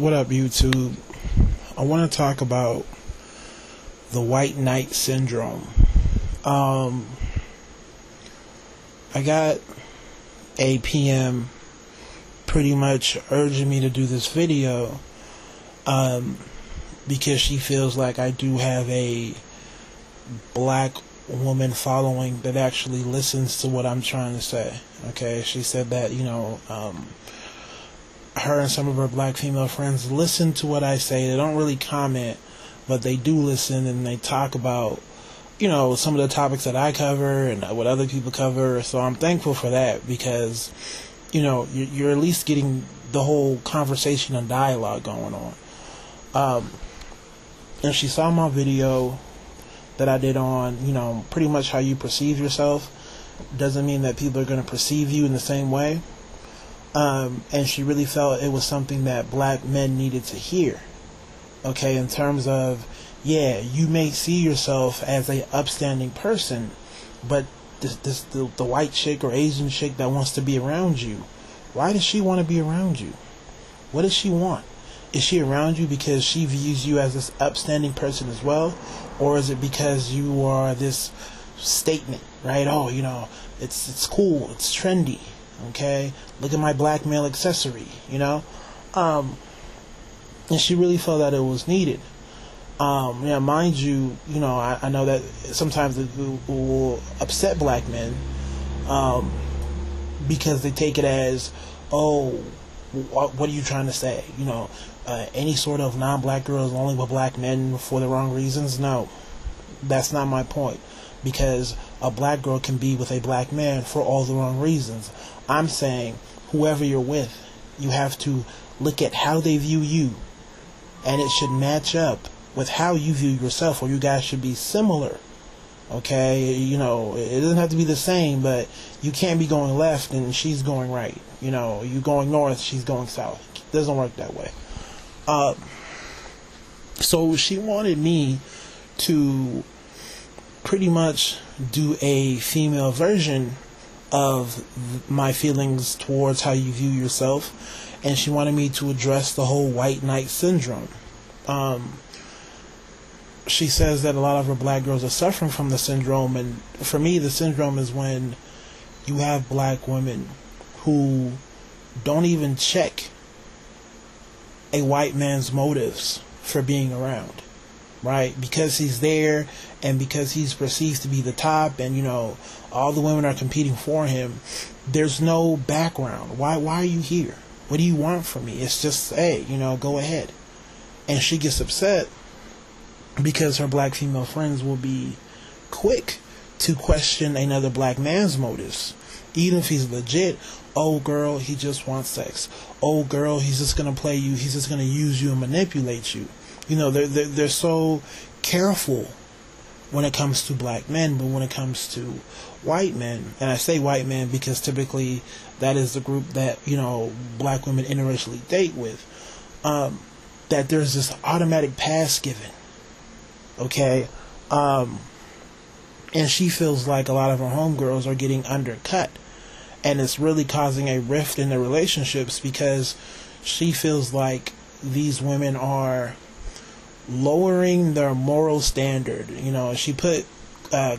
What up, YouTube? I want to talk about the white knight syndrome. I got a PM pretty much urging me to do this video because she feels like I do have a black woman following that actually listens to what I'm trying to say. Okay, she said that, her and some of her black female friends listen to what I say. They don't really comment, but they do listen, and they talk about, some of the topics that I cover and what other people cover. So I'm thankful for that because, you're at least getting the whole conversation and dialogue going on. And she saw my video that I did on, pretty much how you perceive yourself doesn't mean that people are going to perceive you in the same way. And she really felt it was something that black men needed to hear. Okay, in terms of, you may see yourself as a upstanding person, but the white chick or Asian chick that wants to be around you, why does she want to be around you? What does she want? Is she around you because she views you as this upstanding person as well? Or is it because you are this statement, right? Oh, it's cool, it's trendy. Okay, look at my black male accessory, and she really felt that it was needed. Mind you, I know that sometimes it will upset black men, because they take it as, oh, what are you trying to say? Any sort of non-black girl is only with black men for the wrong reasons. No, that's not my point. Because a black girl can be with a black man for all the wrong reasons. I'm saying whoever you're with, you have to look at how they view you, and it should match up with how you view yourself, or you guys should be similar. Okay, it doesn't have to be the same, but you can't be going left and she's going right. You going north, she's going south. It doesn't work that way. So she wanted me to pretty much do a female version of my feelings towards how you view yourself, and she wanted me to address the whole white knight syndrome. She says that a lot of her black girls are suffering from the syndrome, and for me the syndrome is when you have black women who don't even check a white man's motives for being around. Right, because he's there, and because he's perceived to be the top, and all the women are competing for him. There's no background. Why are you here? What do you want from me? It's just, hey, go ahead. And she gets upset because her black female friends will be quick to question another black man's motives, even if he's legit. Oh, girl, he just wants sex. Oh, girl, he's just gonna play you. He's just gonna use you and manipulate you. They're so careful when it comes to black men, but when it comes to white men, and I say white men because typically that is the group that, black women interracially date with, that there's this automatic pass given. Okay? And she feels like a lot of her homegirls are getting undercut. And it's really causing a rift in their relationships because she feels like these women are lowering their moral standard. She put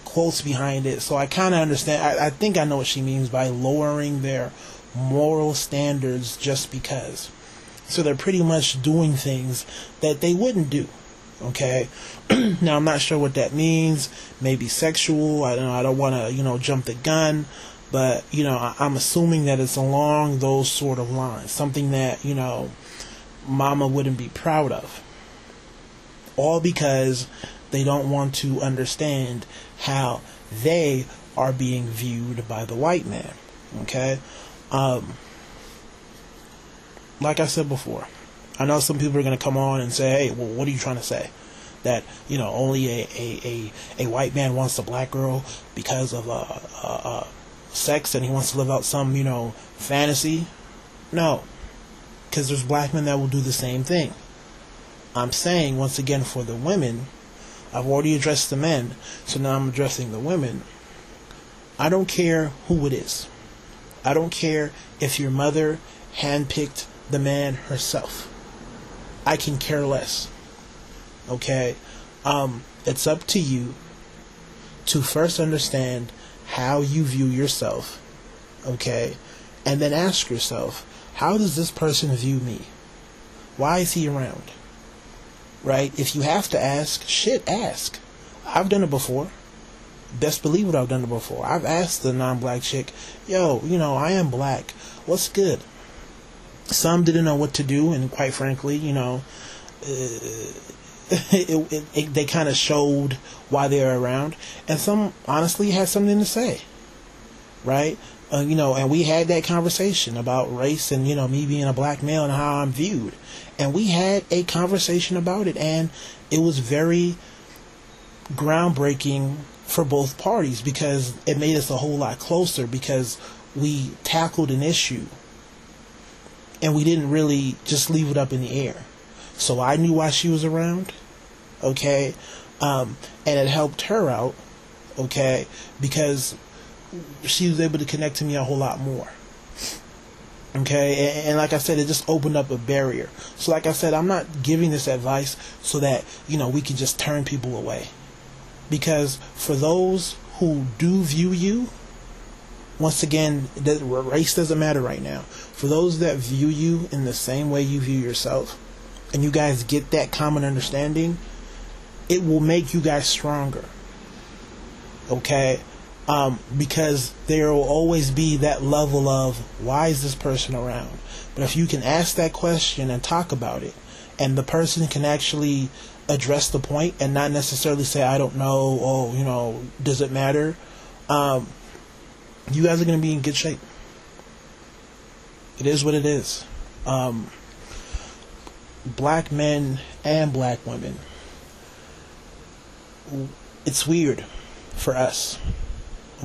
quotes behind it, so I kind of understand. I think I know what she means by lowering their moral standards just because. So they're pretty much doing things that they wouldn't do. Okay? Now, I'm not sure what that means. Maybe sexual. I don't want to, jump the gun. But, I'm assuming that it's along those sort of lines. Something that, mama wouldn't be proud of. All because they don't want to understand how they are being viewed by the white man. Okay? Like I said before, I know some people are going to come on and say, hey, well, what are you trying to say? That, only a white man wants a black girl because of sex, and he wants to live out some, fantasy? No. Because there's black men that will do the same thing. I'm saying, once again, for the women, I've already addressed the men, so now I'm addressing the women. I don't care who it is. I don't care if your mother handpicked the man herself. I can care less. Okay? It's up to you to first understand how you view yourself. Okay? And then ask yourself, how does this person view me? Why is he around? Right? If you have to ask, shit, ask. I've done it before. Best believe it, I've done it before. I've asked the non-black chick, yo, I am black. What's good? Some didn't know what to do, and quite frankly, they kind of showed why they were around, and some honestly had something to say, right? And we had that conversation about race and, me being a black male and how I'm viewed. And we had a conversation about it, and it was very groundbreaking for both parties because it made us a whole lot closer because we tackled an issue and we didn't really just leave it up in the air. So I knew why she was around, okay? And it helped her out, okay? Because she was able to connect to me a whole lot more. Okay, and like I said, it just opened up a barrier. So like I said, I'm not giving this advice so that, we can just turn people away. Because for those who do view you, once again, race doesn't matter right now. For those that view you in the same way you view yourself, and you guys get that common understanding, it will make you guys stronger. Okay? Because there will always be that level of, why is this person around? But if you can ask that question and talk about it, and the person can actually address the point and not necessarily say, I don't know, does it matter? You guys are going to be in good shape. It is what it is. Black men and black women, it's weird for us.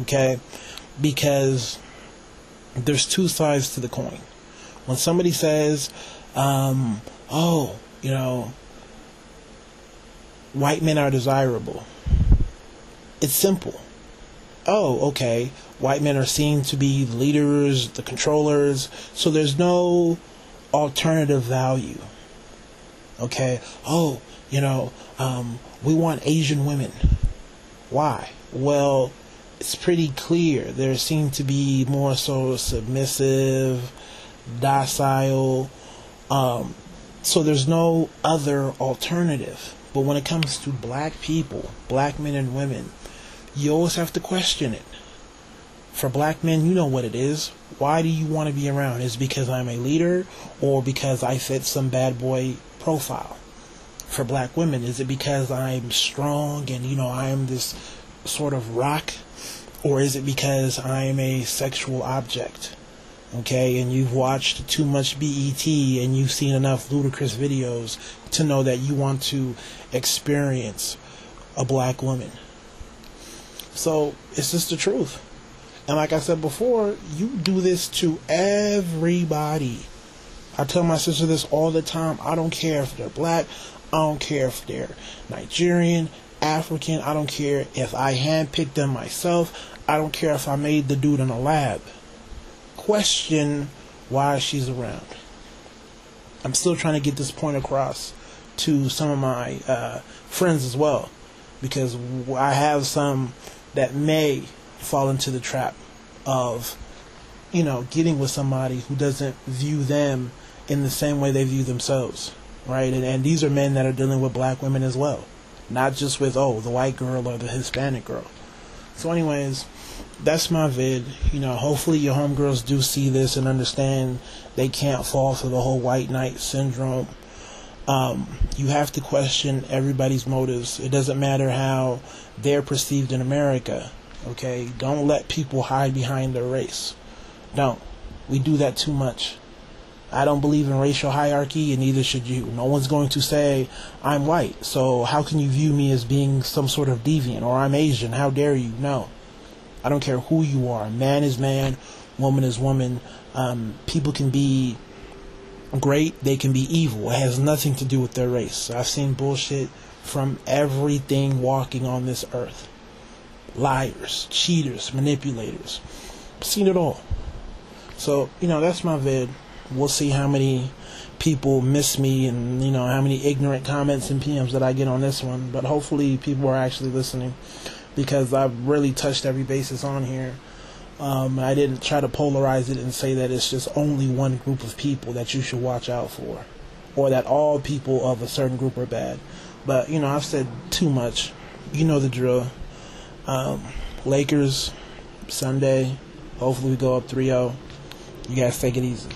Okay, because there's two sides to the coin. When somebody says, white men are desirable, it's simple. Oh, okay, white men are seen to be the leaders, the controllers, so there's no alternative value. Okay, we want Asian women. Why? Well, it's pretty clear. There seem to be more so submissive, docile, so there's no other alternative. But when it comes to black people, black men and women, you always have to question it. For black men, you know what it is. Why do you want to be around? Is it because I'm a leader or because I fit some bad boy profile? For black women, is it because I'm strong and, I am this sort of rock? Or is it because I am a sexual object? Okay, and you've watched too much BET and you've seen enough ludicrous videos to know that you want to experience a black woman. So, it's just the truth. And like I said before, you do this to everybody. I tell my sister this all the time. I don't care if they're black. I don't care if they're Nigerian, African. I don't care if I handpicked them myself. I don't care if I made the dude in a lab. Question why she's around. I'm still trying to get this point across to some of my friends as well. Because I have some that may fall into the trap of, getting with somebody who doesn't view them in the same way they view themselves. Right? And these are men that are dealing with black women as well. Not just with, the white girl or the Hispanic girl. So anyways, that's my vid. Hopefully your homegirls do see this and understand they can't fall for the whole white knight syndrome. You have to question everybody's motives. It doesn't matter how they're perceived in America. Okay? Don't let people hide behind their race. Don't. We do that too much. I don't believe in racial hierarchy, and neither should you. No one's going to say, I'm white, so how can you view me as being some sort of deviant? Or I'm Asian, how dare you? No. I don't care who you are. Man is man, woman is woman. People can be great, they can be evil. It has nothing to do with their race. I've seen bullshit from everything walking on this earth. Liars, cheaters, manipulators. I've seen it all. So, that's my vid. We'll see how many people miss me, and how many ignorant comments and PMs that I get on this one. But hopefully people are actually listening, because I've really touched every basis on here. I didn't try to polarize it and say that it's just only one group of people that you should watch out for, or that all people of a certain group are bad. But I've said too much. You know the drill. Lakers Sunday. Hopefully we go up 3-0. You guys take it easy.